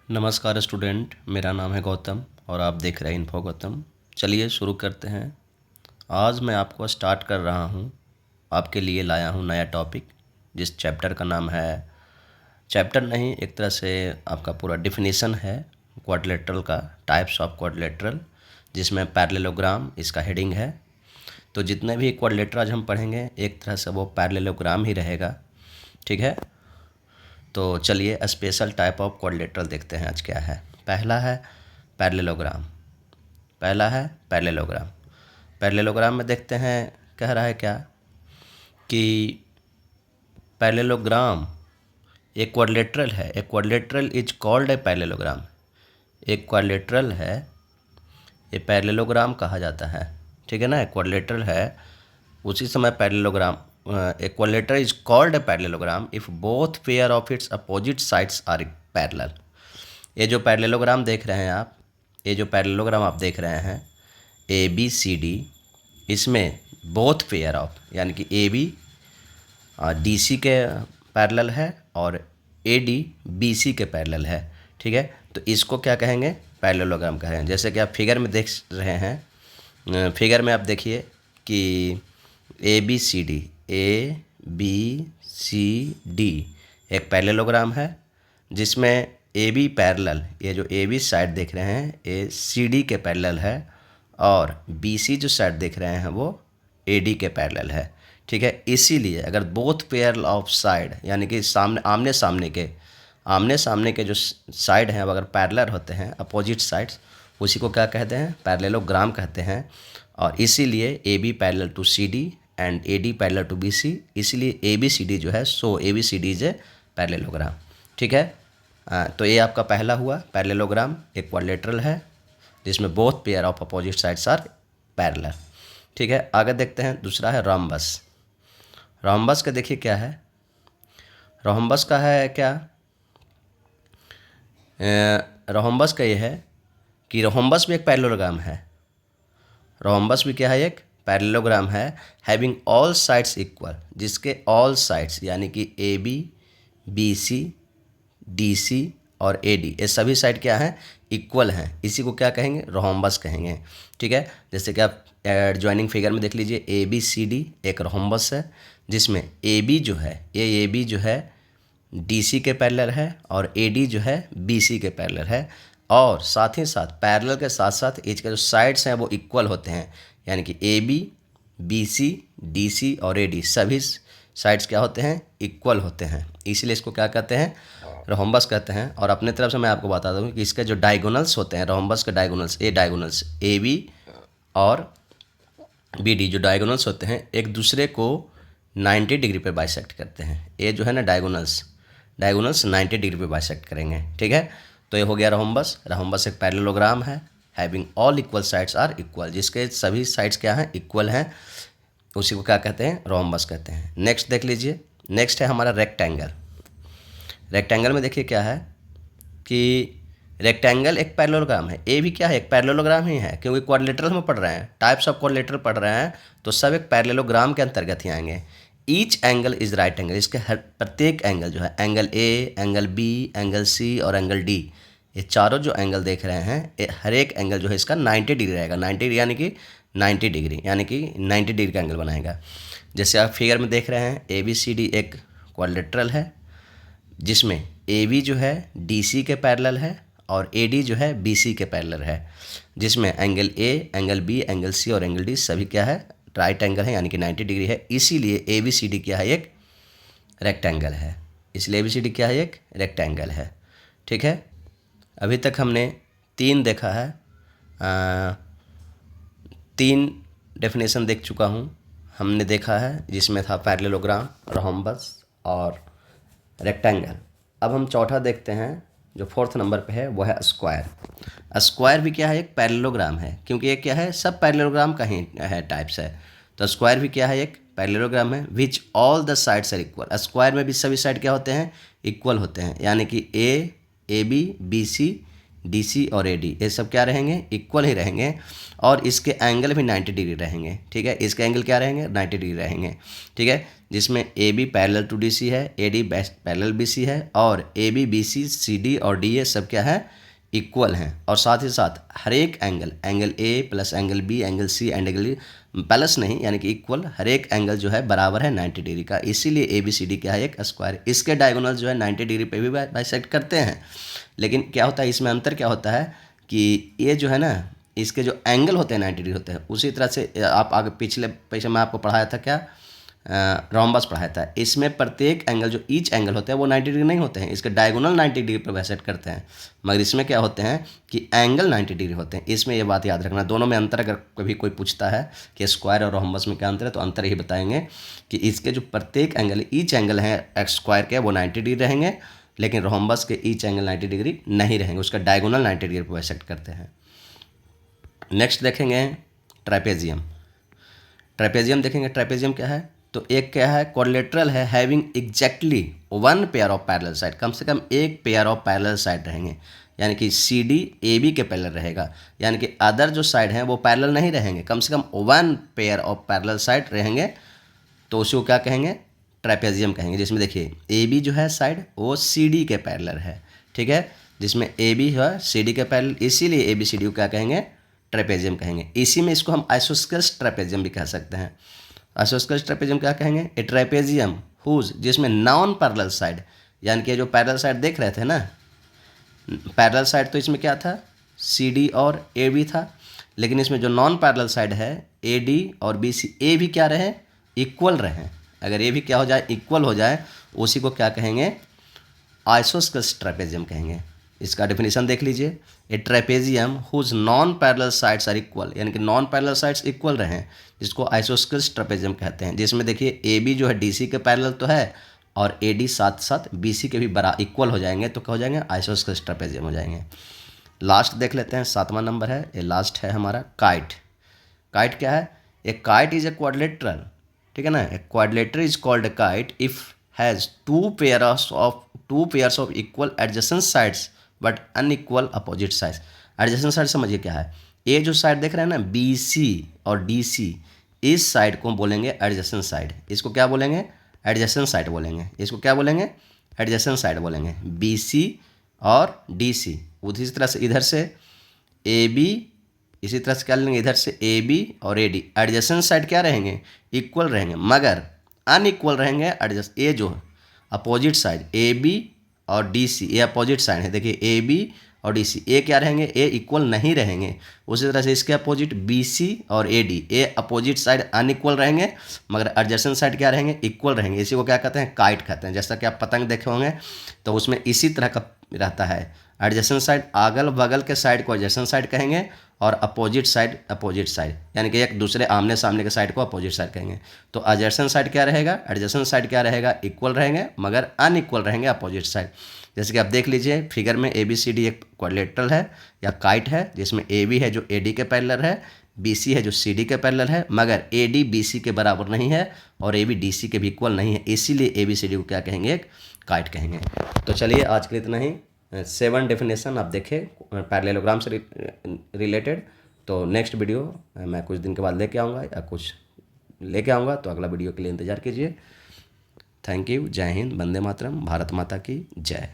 नमस्कार स्टूडेंट, मेरा नाम है गौतम और आप देख रहे हैं इन्फो गौतम। चलिए शुरू करते हैं। आज मैं आपको स्टार्ट कर रहा हूँ, आपके लिए लाया हूँ नया टॉपिक, जिस चैप्टर का नाम है, चैप्टर नहीं एक तरह से आपका पूरा डिफिनीशन है क्वाड्रिलेटरल का, टाइप्स ऑफ क्वाड्रिलेटरल, जिसमें पैरेललोग्राम इसका हेडिंग है। तो जितने भी क्वाड्रिलेटर आज हम पढ़ेंगे एक तरह से वो पैरेललोग्राम ही रहेगा, ठीक है। तो चलिए स्पेशल टाइप ऑफ क्वाड्रिलेटरल देखते हैं आज क्या है। पहला है पैरेललोग्राम। पैरेललोग्राम में देखते हैं कह रहा है क्या कि पैरेललोग्राम एक क्वाड्रिलेटरल है। एक quadrilateral is called a parallelogram. एक क्वाड्रिलेटरल है, ये पैरेललोग्राम कहा जाता है, ठीक है ना। एक क्वाड्रिलेटरल है, उसी समय parallelogram, a quadrilateral is called a parallelogram if both pair of its opposite sides are parallel. ये जो पैरेललोग्राम देख रहे हैं आप, ये जो पैरेललोग्राम आप देख रहे हैं ए बी सी डी, इसमें बोथ पेयर ऑफ यानी कि ए बी डी सी के पैरेलल है और ए डी बी सी के पैरेलल है, ठीक है। तो इसको क्या कहेंगे, पैरेललोग्राम कहेंगे। जैसे कि आप फिगर में देख रहे हैं, फिगर में आप देखिए कि ए बी सी डी एक पैरेललोग्राम है, जिसमें ए बी पैरेलल, ये जो ए बी साइड देख रहे हैं ये सी डी के पैरेलल है और बी सी जो साइड देख रहे हैं वो ए डी के पैरेलल है, ठीक है। इसीलिए अगर बोथ पेयर ऑफ साइड यानी कि आमने सामने के जो साइड हैं, अगर पैरेलल होते हैं अपोजिट साइड्स, उसी को क्या कहते हैं, पैरेललोग्राम कहते हैं। और इसीलिए A B parallel to C D and A D parallel to B C, इसीलिए ए बी सी डी जो है, so A B C D is a parallelogram, ठीक है। तो ये आपका पहला हुआ पैरेललोग्राम, एक क्वाड्रिलेटरल है जिसमें both pair of opposite sides are parallel, ठीक है। आगे देखते हैं, दूसरा है रोम्बस। रोम्बस का देखिए क्या है, रोम्बस का है क्या, रोम्बस का ये है कि रोम्बस भी एक पैरेललोग्राम है। रोम्बस भी क्या है, एक पैरेललोग्राम है, हैविंग ऑल साइड्स इक्वल, जिसके ऑल साइड्स यानी कि A B B C D C और ए डी, ये सभी साइड क्या हैं, इक्वल हैं। इसी को क्या कहेंगे, रोम्बस कहेंगे, ठीक है। जैसे कि आप ज्वाइनिंग फिगर में देख लीजिए, ए बी सी डी एक रोम्बस है, जिसमें ए बी जो है, ये ए बी जो है डी सी के पैरेलल है और ए डी जो है बी सी के पैरेलल है। और साथ ही साथ पैरेलल के साथ साथ इसके जो साइड्स हैं वो इक्वल होते हैं, यानी कि A B B C D C और ए डी सभी साइड्स क्या होते हैं, इक्वल होते हैं। इसलिए इसको क्या कहते हैं, रोम्बस कहते हैं। और अपने तरफ से मैं आपको बता दूं कि इसके जो डायगोनल्स होते हैं, रोम्बस के डायगोनल्स ए बी और बी डी, जो डायगोनल्स होते हैं एक दूसरे को 90 डिग्री पे बाइसेक्ट करते हैं। ये जो है ना डायगोनल्स 90 डिग्री पे बाइसेक्ट करेंगे, ठीक है। तो ये हो गया रोम्बस। रोम्बस एक पैरेललोग्राम है, having all equal sides are equal, जिसके सभी साइड्स क्या हैं, इक्वल हैं, उसी को क्या कहते हैं, रोम्बस कहते हैं। नेक्स्ट देख लीजिए, नेक्स्ट है हमारा रेक्टेंगल। रेक्टेंगल में देखिए क्या है कि रेक्टेंगल एक पैरेललोग्राम है। ए भी क्या है, एक पैरेललोग्राम ही है, क्योंकि क्वाड्रिलेटरल में पढ़ रहे हैं, टाइप्स ऑफ क्वाड्रिलेटरल पढ़ रहे हैं, तो सब एक पैरेललोग्राम के अंतर्गत ही आएंगे। Each angle is right angle, इसके हर प्रत्येक एंगल जो है, angle A, angle B, angle C और एंगल डी, ये चारों जो एंगल देख रहे हैं, हर एक एंगल जो है इसका 90 डिग्री रहेगा। 90 डिग्री यानी कि 90 डिग्री यानी कि 90 डिग्री का एंगल बनाएगा। जैसे आप फिगर में देख रहे हैं, ए बी सी डी एक क्वाड्रिलेटरल है, जिसमें ए बी जो है डी सी के पैरेलल है और ए डी जो है बी सी के पैरेलल है, जिसमें angle A, angle B, angle C और एंगल डी सभी क्या है, राइट एंगल है, यानी कि 90 डिग्री है। इसीलिए ए बी सी डी क्या है, एक रेक्टेंगल है। इसलिए ए बी सी डी क्या है, एक रेक्टेंगल है, ठीक है। अभी तक हमने 3 देखा है, 3 डेफिनेशन देख चुका हूँ, हमने देखा है, जिसमें था पैरेललोग्राम, रोम्बस और रेक्टेंगल। अब हम चौथा देखते हैं, जो 4th नंबर पे है, वो है स्क्वायर। स्क्वायर भी क्या है, एक पैरेललोग्राम है, क्योंकि ये क्या है, सब पैरेललोग्राम का ही है, टाइप्स है। तो स्क्वायर भी क्या है, एक पैरेललोग्राम है, which all the sides are equal. Square में भी सभी साइड क्या होते हैं, इक्वल होते हैं, यानी कि A B B C DC और AD ये सब क्या रहेंगे, इक्वल ही रहेंगे, और इसके एंगल भी 90 डिग्री रहेंगे, ठीक है। इसके एंगल क्या रहेंगे, 90 डिग्री रहेंगे, ठीक है। जिसमें AB पैरेलल टू DC है, AD पैरेलल BC है, और AB BC CD और DA सब क्या है, इक्वल हैं। और साथ ही साथ हर एक angle A plus angle B, angle C, angle plus नहीं यानी कि इक्वल, हर एक एंगल जो है बराबर है 90 डिग्री का, इसीलिए ABCD क्या है, एक स्क्वायर। इसके डायगोनल जो है 90 डिग्री पे भी बाइसेक्ट करते हैं, लेकिन क्या होता है इसमें अंतर क्या होता है कि ये जो है ना, इसके जो एंगल होते हैं 90 डिग्री होते हैं। उसी तरह से आप आगे पिछले पैसे में आपको पढ़ाया था क्या, रोम्बस पढ़ाया था। इसमें प्रत्येक एंगल जो ईच एंगल होते हैं वो 90 डिग्री नहीं होते हैं, इसके डायगोनल 90 डिग्री पर बाइसेक्ट करते हैं। मगर इसमें क्या होते हैं कि एंगल 90 डिग्री होते हैं। इसमें ये बात याद रखना, दोनों में अंतर अगर कभी कोई पूछता है कि स्क्वायर और रोम्बस में क्या अंतर है, तो अंतर ही बताएंगे कि इसके जो प्रत्येक एंगल ईच एंगल हैं एक्स स्क्वायर के वो 90 डिग्री रहेंगे, लेकिन रोम्बस के ईच एंगल 90 डिग्री नहीं रहेंगे, उसका डायगोनल 90 डिग्री पर बाइसेक्ट करते हैं। नेक्स्ट देखेंगे ट्रापेजियम। ट्रापेजियम देखेंगे, ट्रापेजियम क्या है, तो एक क्या है, क्वाड्रिलेटरल है having exactly one pair of parallel side, कम से कम एक पेयर ऑफ पैरेलल साइड रहेंगे, यानी कि CD AB के पैरेलल रहेगा, यानी कि अदर जो साइड हैं वो पैरेलल नहीं रहेंगे, कम से कम one pair of parallel side रहेंगे, तो उसी को क्या कहेंगे, ट्रापेजियम कहेंगे। जिसमें देखिए AB जो है साइड वो CD के पैरेलल है, ठीक है, जिसमें AB है CD के पैरेलल, इसीलिए ABCD को क्या कहेंगे, ट्रापेजियम कहेंगे। इसी में इसको हम आइसोस्केल्स ट्रापेजियम भी कह सकते हैं। आइसोस्केल्स ट्रापेजियम क्या कहेंगे, ए ट्रापेजियम हुज, जिसमें नॉन पैरेलल साइड, यानी कि जो पैरेलल साइड देख रहे थे ना, पैरेलल साइड तो इसमें क्या था, CD और AB था, लेकिन इसमें जो नॉन पैरेलल साइड है AD और BC, ए भी क्या रहे, इक्वल रहे। अगर ये भी क्या हो जाए, इक्वल हो जाए, उसी को क्या कहेंगे, आइसोस्केल्स ट्रापेजियम कहेंगे। इसका डेफिनेशन देख लीजिए, a trapezium whose non parallel sides are equal, यानी कि नॉन पैरेलल साइड्स इक्वल रहें, जिसको आइसोस्केल्स ट्रापेजियम कहते हैं। जिसमें देखिए AB जो है DC के पैरेलल तो है, और AD साथ साथ BC के भी बड़ा इक्वल हो जाएंगे, तो क्या हो जाएंगे, आइसोस्केल्स ट्रापेजियम हो जाएंगे। लास्ट देख लेते हैं, 7वां नंबर है, ये लास्ट है हमारा काइट। काइट क्या है, ए काइट इज ए क्वाड्रिलेटरल, ठीक है ना, ए quadrilateral is called A kite if has two pairs of equal adjacent sides but unequal opposite sides. Adjacent side समझिए क्या है, ये जो साइड देख रहे हैं ना BC और DC, इस साइड को बोलेंगे एडजेसेंट साइड। इसको क्या बोलेंगे, एडजेसेंट साइड बोलेंगे। इसको क्या बोलेंगे, एडजेसेंट साइड बोलेंगे, BC और DC। उसी तरह से इधर से AB, इसी तरह से क्या लेंगे, इधर से AB और AD, एडजेसेंट साइड क्या रहेंगे, इक्वल रहेंगे, मगर अनइक्वल रहेंगे एडजस्ट, ये जो अपोजिट साइड AB और DC, ये अपोजिट साइड है, देखिए AB और DC, ये क्या रहेंगे, ये इक्वल नहीं रहेंगे। उसी तरह से इसके अपोजिट BC और AD, ये अपोजिट साइड अनइक्वल रहेंगे, मगर एडजेसेंट साइड क्या रहेंगे, इक्वल रहेंगे। इसी को क्या कहते हैं, काइट कहते हैं। जैसा कि आप पतंग देखे होंगे तो उसमें इसी तरह का रहता है, एडजेसेंट साइड अगल बगल के साइड को एडजेसेंट साइड कहेंगे, और अपोजिट साइड यानी कि एक दूसरे आमने सामने के साइड को अपोजिट साइड कहेंगे। तो एडजेसेंट साइड क्या रहेगा, एडजेसेंट साइड क्या रहेगा, इक्वल रहेंगे, मगर अनइक्वल रहेंगे अपोजिट साइड। जैसे कि आप देख लीजिए फिगर में, ABCD एक क्वाड्रिलेटरल है या काइट है, जिसमें AB है जो AD के पैरेलल है, BC है जो CD के पैरेलल है, मगर AD BC के बराबर नहीं है, और AB DC के भी इक्वल नहीं है, इसीलिए ABCD को क्या कहेंगे, एक काइट कहेंगे। तो चलिए आज के लिए इतना ही। 7 डेफिनेशन आप देखें पैरेललोग्राम से रिलेटेड। तो नेक्स्ट वीडियो मैं कुछ दिन के बाद लेके आऊँगा, या कुछ लेके आऊँगा, तो अगला वीडियो के लिए इंतज़ार कीजिए। थैंक यू, जय हिंद, वंदे मातरम, भारत माता की जय।